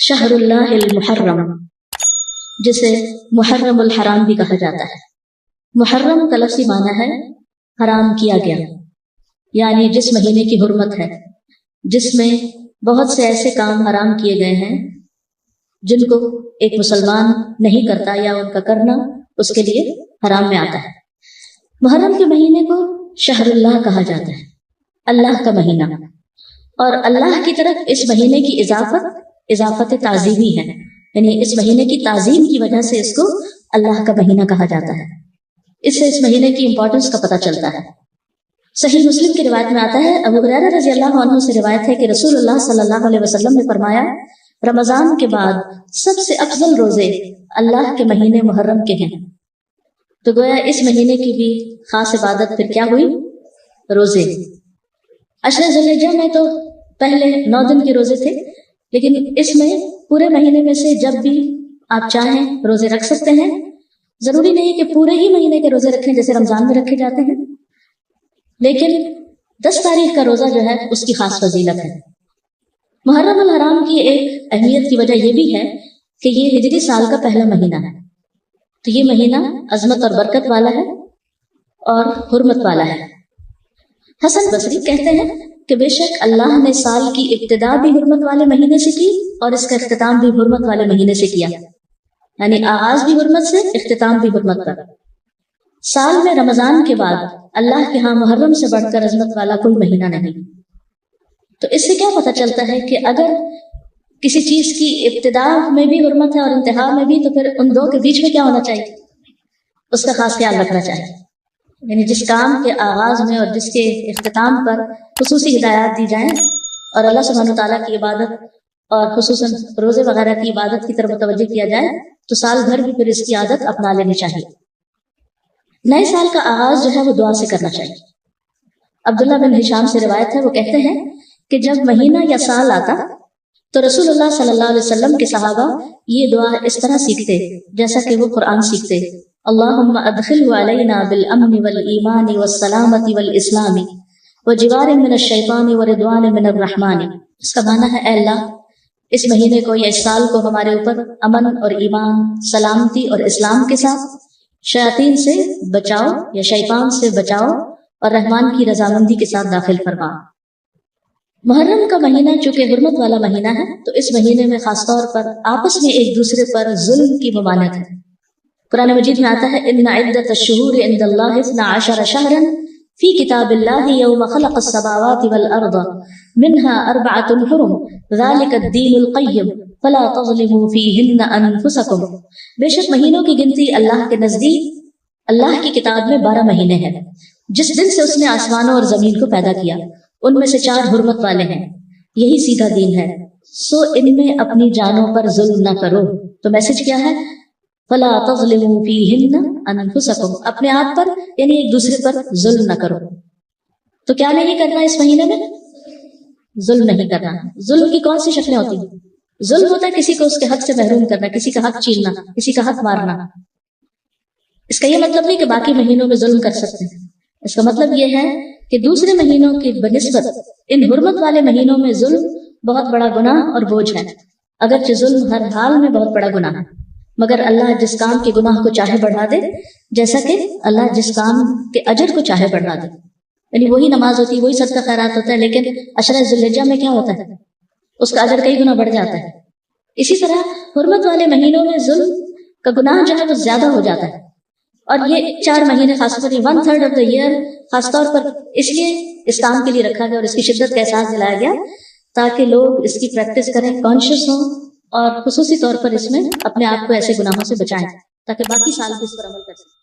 शहर मुहर्रम, जिसे मुहर्रम उल हराम भी कहा जाता है। मुहर्रम का लफ्ज़ी माना है हराम किया गया, यानी जिस महीने की हुर्मत है, जिसमें बहुत से ऐसे काम हराम किए गए हैं जिनको एक मुसलमान नहीं करता या उनका करना उसके लिए हराम में आता है। मुहर्रम के महीने को शहरुल्लाह कहा जाता है, अल्लाह का महीना, और अल्लाह की तरफ इस महीने की इजाफत ताज़ीमी है, यानी इस महीने की ताज़ीम की वजह से इसको अल्लाह का महीना कहा जाता है। इससे इस महीने की इंपॉर्टेंस का पता चलता है। सही मुस्लिम की रिवायत में आता है, अबू हुरैरा रज़ियल्लाहु अन्हु से रिवायत है कि रसूलुल्लाह सल्लल्लाहु अलैहि वसल्लम ने फरमाया, रमजान के बाद सबसे अफजल रोजे अल्लाह के महीने मुहर्रम के हैं। तो गोया इस महीने की भी खास इबादत फिर क्या हुई? रोजे। अशरे ज़ुल्हिज्जा में तो पहले 9 दिन के रोजे थे, लेकिन इसमें पूरे महीने में से जब भी आप चाहें रोजे रख सकते हैं। जरूरी नहीं कि पूरे ही महीने के रोजे रखें जैसे रमजान में रखे जाते हैं, लेकिन 10 तारीख का रोजा जो है उसकी खास फजीलत है। मुहर्रम उल हराम की एक अहमियत की वजह यह भी है कि ये हिजरी साल का पहला महीना है, तो ये महीना अजमत और बरकत वाला है और हुर्मत वाला है। हसन बसरी कहते हैं कि बेशक अल्लाह ने साल की इब्तिदा भी हुर्मत वाले महीने से की और इसका इख्तिताम भी हुर्मत वाले महीने से किया, यानी आगाज भी हुर्मत से, इख्तिताम भी हुर्मत पर। साल में रमजान के बाद अल्लाह के यहाँ मुहर्रम से बढ़कर अजमत वाला कोई महीना नहीं। तो इससे क्या पता चलता है कि अगर किसी चीज की इब्तिदा में भी हुर्मत है और इंतहा में भी, तो फिर उन दो के बीच में क्या होना चाहिए? उसका खास ख्याल रखना चाहिए। यानी जिस काम के आगाज में और जिसके इख्तिताम पर खुसूसी हिदायत दी जाए और अल्लाह सुब्हानहू तआला की इबादत और खुसूसन रोजे वगैरह की इबादत की तरफ मुतवज्जो किया जाए, तो साल भर भी फिर इसकी आदत अपना लेनी चाहिए। नए साल का आगाज जो है वो दुआ से करना चाहिए। अब्दुल्लाह बिन हिशाम से रिवायत है, वो कहते हैं कि जब महीना या साल आता तो रसूलुल्लाह सल्लल्लाहु अलैहि वसल्लम के सहाबा ये दुआ इस तरह सीखते जैसा कि वो कुरान सीखते। अल्लाहुम्मा अदखिलहु अलैना बिल अम्नि वल ईमानी वस सलामती वल इस्लामी व जिवारिन मिनश शैतानी व रिदवानिन मिनर रहमानी। इसका माना है, ऐ अल्लाह, इस महीने को या इस साल को हमारे ऊपर अमन और ईमान, सलामती और इस्लाम के साथ, शयातीन से बचाओ या शैतान से बचाओ और रहमान की रजामंदी के साथ दाखिल फरमा। मुहर्रम का महीना चूंकि हुर्मत वाला महीना है, तो इस महीने में खासतौर पर आपस में एक दूसरे पर जुल्म की ममानत है। कुरान मजीद में आता है, इन्ना इद्दतश शुहूरि इंदल्लाहि 12 शहरन फी किताबिल्लाहि यौम खलक़स समावाति वल अर्द मिन्हा अर्बअतुन हुरुम ज़ालिकद्दीनुल क़य्यिम फला तज़लिमू फ़ीहिन्ना अनफुसकुम। बेशक महीनों की गिनती अल्लाह के नजदीक, अल्लाह की किताब में 12 महीने हैं। जिस दिन से उसने आसमानों और जमीन को पैदा किया, उनमें से 4 हुर्मत वाले हैं, यही सीधा दीन है, सो इनमें अपनी जानों पर जुल्म न करो। तो मैसेज क्या है? फला तज़लिमू फ़ीहिन्ना अनफुसकुम, अपने आप पर यानी एक दूसरे पर जुल्म न करो। तो क्या नहीं करना इस महीने में? जुल्म नहीं करना। जुल्म की कौन सी शक्लें होती हैं? जुल्म होता है किसी को उसके हक से महरूम करना, किसी का हक छीनना, किसी का हक मारना। इसका यह मतलब नहीं कि बाकी महीनों में जुल्म कर सकते हैं। इसका मतलब यह है कि दूसरे महीनों की बनिस्बत इन हुर्मत वाले महीनों में जुल्म बहुत बड़ा गुनाह और बोझ है। अगरचे जुल्म हर हाल में बहुत बड़ा गुनाह है, मगर अल्लाह जिस काम के गुनाह को चाहे बढ़ा दे, जैसा कि अल्लाह जिस काम के अजर को चाहे बढ़ा दे। यानी वही नमाज होती है, वही सदका खैरात होता है, लेकिन अशरा ज़ुल्हिज्जा में क्या होता है? उसका अजर कई गुना बढ़ जाता है। इसी तरह हुर्मत वाले महीनों में जुल्म का गुनाह जो है वो ज्यादा हो जाता है। और ये 4 महीने खासतौर पर 1/3 ऑफ द ईयर खासतौर पर इसलिए इस काम के लिए रखा गया और इसकी शिद्दत का एहसास दिलाया गया ताकि लोग इसकी प्रैक्टिस करें, कॉन्शियस हों और खुसूसी तौर पर इसमें अपने आप को ऐसे गुनाहों से बचाएं ताकि बाकी साल भी इस पर अमल कर सकें।